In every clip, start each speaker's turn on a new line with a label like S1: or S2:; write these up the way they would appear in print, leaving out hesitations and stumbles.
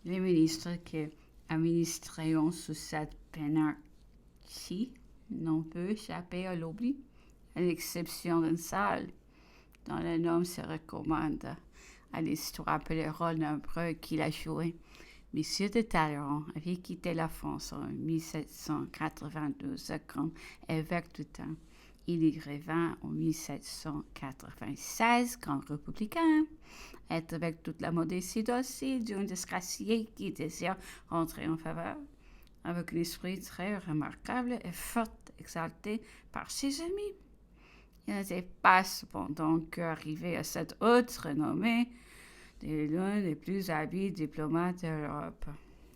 S1: Les ministres qui administreront sous cette pénarchie n'ont pu échapper à l'oubli, à l'exception d'une salle dont le nom se recommande à l'histoire pour les rôles nombreux qu'il a joués. Monsieur de Talleyrand avait quitté la France en 1792 comme évêque du temps. Il y revint en 1796 comme républicain, et avec toute la modestie docile d'un disgracié qui désire rentrer en faveur, avec un esprit très remarquable et fort exalté par ses amis. Il n'était pas cependant qu'arrivé à cette haute renommée de l'un des plus habiles diplomates d'Europe.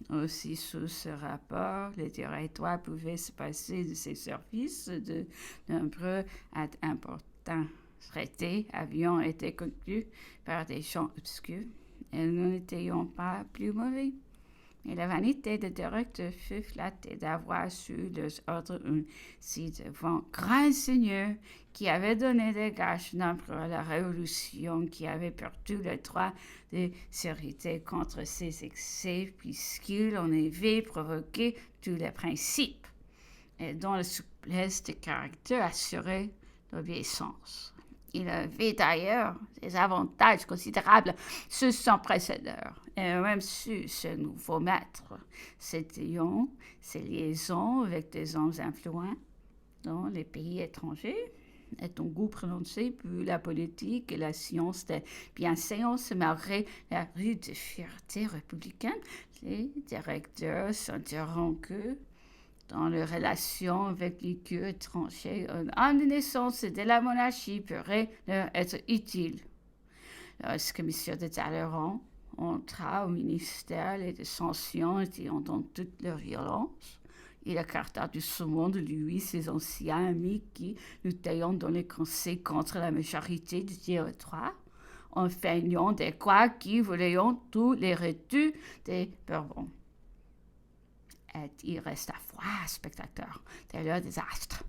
S1: Aussi, sous ce rapport, le territoire pouvait se passer de ses services. De nombreux et importants traités avaient été conclus par des gens obscurs et nous n'étions pas plus mauvais. Et la vanité de directeur fut flattée d'avoir su leur ordre ainsi devant grand seigneur qui avait donné des gages nombreux à la Révolution, qui avait perdu le droit de s'irriter contre ses excès, puisqu'il en avait provoqué tous les principes, et dont la souplesse de caractère assurait l'obéissance. Il avait d'ailleurs des avantages considérables sur son précédent, et même sur ce nouveau maître. C'était ses liaisons avec des hommes influents dans les pays étrangers, et un goût prononcé pour la politique et la science de bienséance malgré la rude fierté républicaine. Les directeurs sentiront que dans leurs relations avec les gueux étrangers, un homme de naissance de la monarchie pourrait leur être utile. Lorsque M. de Talleyrand entra au ministère, les dissensions étaient dans toute leur violence. Il écarta de ce monde, lui, ses anciens amis qui luttaient dans les conseils contre la majorité du territoire, en feignant des quoi qui voulaient tous les retus des Bourbons. Et il resta froid, spectateur de leur désastre.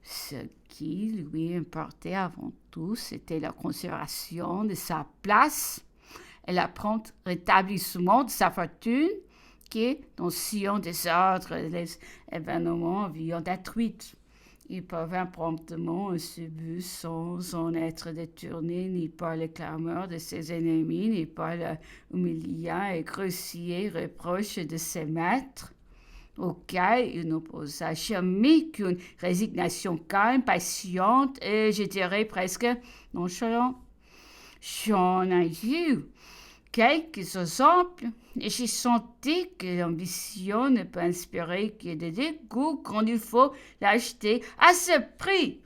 S1: Ce qui lui importait avant tout, c'était la conservation de sa place et le prompt rétablissement de sa fortune qui, dans sillon désordre, les événements avaient détruite. Il parvint promptement à ce but sans en être détourné ni par les clameurs de ses ennemis, ni par l'humiliant et grossier reproche de ses maîtres, auquel il n'opposa jamais qu'une résignation calme, patiente et, je dirais, presque nonchalante. J'en ai vu quelques exemples, et j'ai senti que l'ambition ne peut inspirer que de dégoût quand il faut l'acheter à ce prix.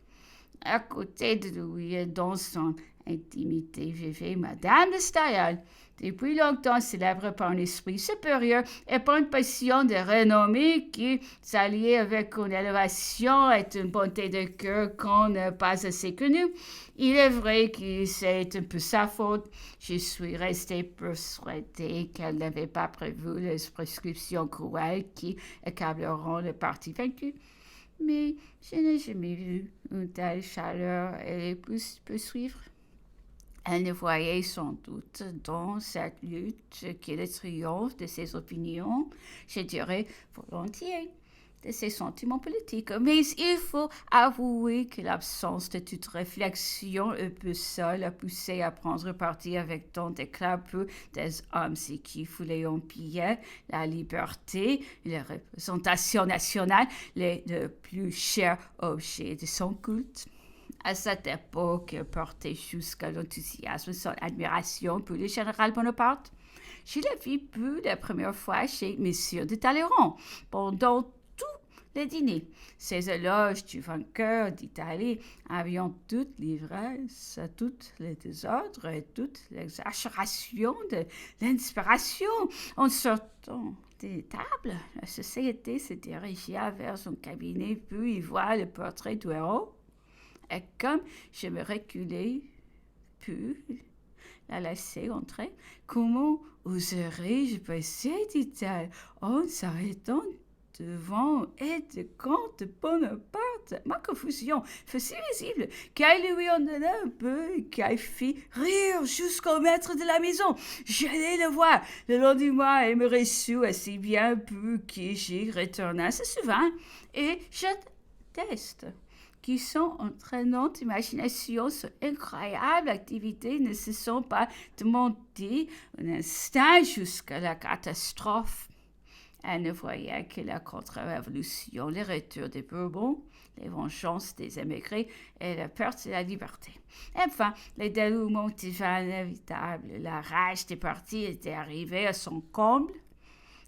S1: À côté de lui, dans son intimité, vivait Madame de Staël, depuis longtemps célèbre par un esprit supérieur et par une passion de renommée qui s'alliait avec une élévation et une bonté de cœur qu'on n'a pas assez connue. Il est vrai que c'est un peu sa faute. Je suis restée persuadée qu'elle n'avait pas prévu les prescriptions cruelles qui accableront le parti vaincu. Mais je n'ai jamais vu une telle chaleur et les peut suivre. Elle ne voyait sans doute dans cette lutte que le triomphe de ses opinions, je dirais volontiers, de ses sentiments politiques. Mais il faut avouer que l'absence de toute réflexion peut seule la pousser à prendre parti avec tant d'éclat pour des hommes qui voulaient empirer la liberté, la représentation nationale, les plus chers objets de son culte. À cette époque, portait jusqu'à l'enthousiasme son admiration pour le général Bonaparte. Je l'ai vu pour la première fois chez M. de Talleyrand, pendant tous les dîners. Ces éloges du vainqueur d'Italie avaient toute l'ivresse, toutes les désordres et toute l'exagération de l'inspiration. En sortant des tables, la société se dirigea vers son cabinet, puis y voir le portrait du héros. Et comme je me reculais, puis la laisser entrer, comment oserais-je passer, dit-elle, en s'arrêtant devant et de comte Bonaparte. Ma confusion fut si visible qu'elle lui en donna un peu et qu'elle fit rire jusqu'au maître de la maison. J'allais le voir le lendemain et me reçut assez bien peu que j'y retourna ce souvent et j'atteste qui son entraînante imagination, son incroyable activité ne se sont pas demandé un instant jusqu'à la catastrophe. Elle ne voyait que la contre-révolution, le retour des Bourbons, les vengeances des émigrés et la perte de la liberté. Enfin, le dénouement était inévitable. La rage des partis était arrivée à son comble.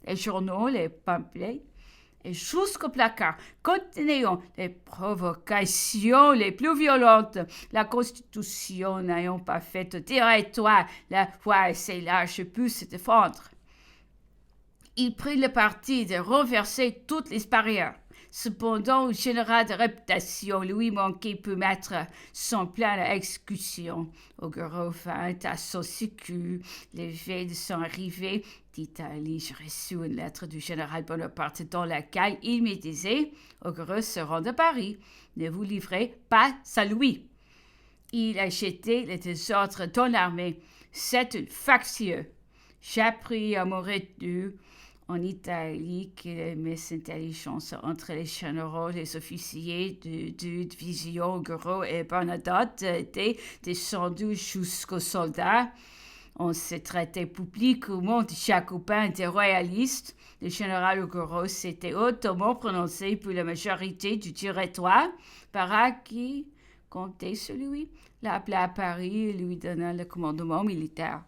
S1: Les journaux, les pamphlets, et jusqu'au placard, contenant les provocations les plus violentes. La Constitution n'ayant pas fait au territoire la voie assez large pu se défendre. Il prit le parti de renverser toutes les barrières. Cependant, le général de réputation lui manquait pour mettre son plan à exécution. Augureau vint à son secours. Les veilles de son arrivée d'Italie, j'ai reçu une lettre du général Bonaparte dans laquelle il me disait « Augureau se rend à Paris. Ne vous livrez pas à lui. » Il a jeté les désordres dans l'armée. C'est un factieux. J'appris à mon retour en Italie que les mésintelligences entre les généraux et les officiers de division Augureau et Bernadotte étaient descendues jusqu'aux soldats. On s'est traité publiquement de jacobins et de royalistes. Le général Augureau s'était hautement prononcé pour la majorité du territoire, par qui comptait sur lui, l'appela à Paris et lui donna le commandement militaire.